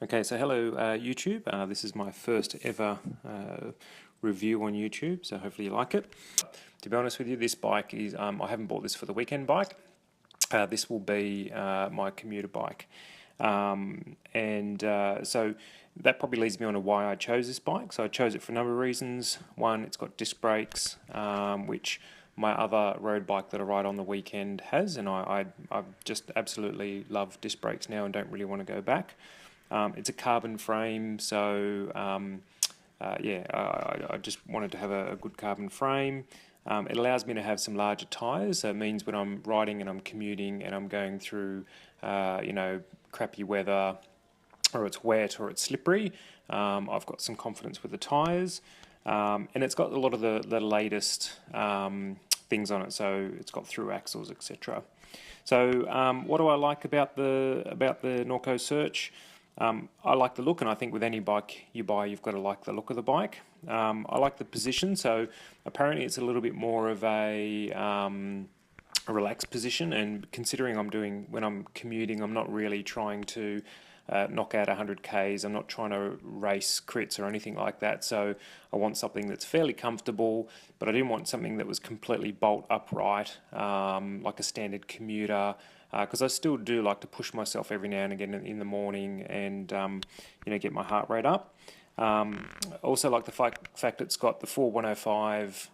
Okay, so hello YouTube. This is my first ever review on YouTube, so hopefully you like it. To be honest with you, this bike is, I haven't bought this for the weekend bike. This will be my commuter bike. So that probably leads me on to why I chose this bike. So I chose it for a number of reasons. One, it's got disc brakes, which my other road bike that I ride on the weekend has, and I just absolutely love disc brakes now and don't really want to go back. It's a carbon frame, so I just wanted to have a good carbon frame. It allows me to have some larger tyres, so it means when I'm riding and I'm commuting and I'm going through, crappy weather, or it's wet or it's slippery, I've got some confidence with the tyres. And it's got a lot of the latest things on it, so it's got through axles, etc. So what do I like about the Norco Search? I like the look, and I think with any bike you buy, you've got to like the look of the bike. I like the position, so apparently it's a little bit more of a relaxed position, and considering when I'm commuting, I'm not really trying to knock out 100 Ks, I'm not trying to race crits or anything like that, so I want something that's fairly comfortable, but I didn't want something that was completely bolt upright, like a standard commuter, because I still do like to push myself every now and again in the morning and get my heart rate up. Also like the fact it's got the 4105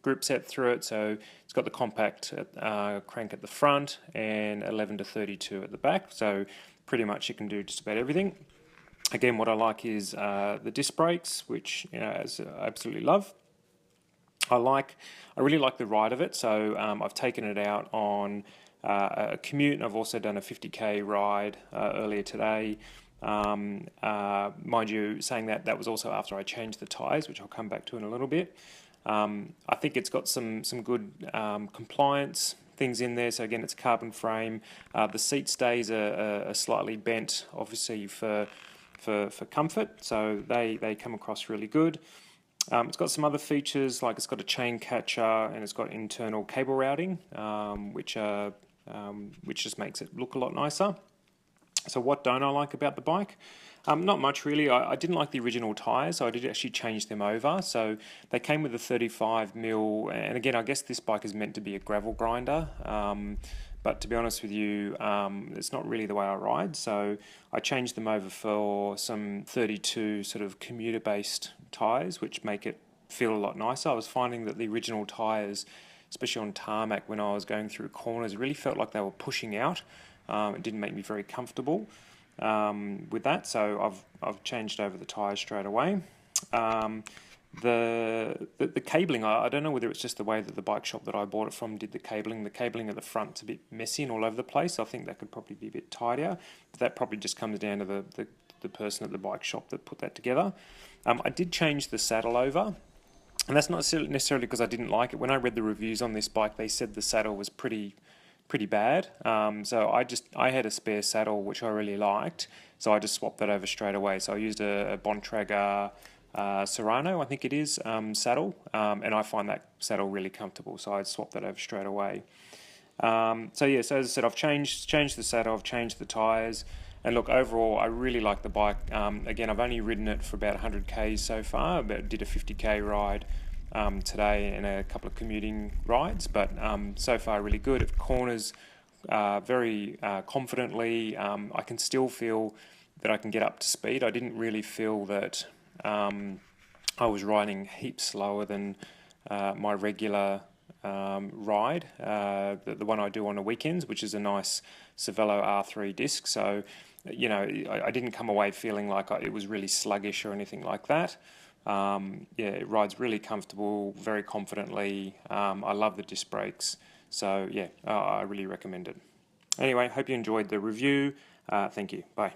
group set through it, so it's got the compact crank at the front and 11 to 32 at the back, so pretty much you can do just about everything. Again, what I like is the disc brakes, which I absolutely love. I really like the ride of it, so I've taken it out on a commute, and I've also done a 50k ride earlier today. Mind you, saying that was also after I changed the tyres, which I'll come back to in a little bit. I think it's got some good compliance things in there. So again, it's a carbon frame. The seat stays are slightly bent, obviously for comfort. So they come across really good. It's got some other features, like it's got a chain catcher and it's got internal cable routing, which just makes it look a lot nicer. So what don't I like about the bike? Not much really. I didn't like the original tyres, so I did actually change them over. So they came with a 35mm, and again, I guess this bike is meant to be a gravel grinder, but to be honest with you, it's not really the way I ride. So I changed them over for some 32 sort of commuter-based tyres, which make it feel a lot nicer. I was finding that the original tyres, especially on tarmac when I was going through corners, really felt like they were pushing out. It didn't make me very comfortable with that, so I've changed over the tyres straight away. The cabling, I don't know whether it's just the way that the bike shop that I bought it from did the cabling. The cabling at the front's a bit messy and all over the place. I think that could probably be a bit tidier, but that probably just comes down to the person at the bike shop that put that together. I did change the saddle over, and that's not necessarily because I didn't like it. When I read the reviews on this bike, they said the saddle was pretty bad. So I had a spare saddle which I really liked, so I just swapped that over straight away. So I used a Bontrager Serrano, I think it is, saddle, and I find that saddle really comfortable, so I swapped that over straight away. So as I said, I've changed the saddle, I've changed the tyres, and look, overall I really like the bike. Again, I've only ridden it for about 100 Ks so far, but did a 50k ride today and a couple of commuting rides, but so far really good. At corners very confidently. I can still feel that I can get up to speed. I didn't really feel that I was riding heaps slower than my regular ride, the one I do on the weekends, which is a nice Cervelo R3 disc. So I didn't come away feeling like it was really sluggish or anything like that. It rides really comfortable, very confidently. I love the disc brakes, so I really recommend it. Anyway, hope you enjoyed the review. Thank you. Bye.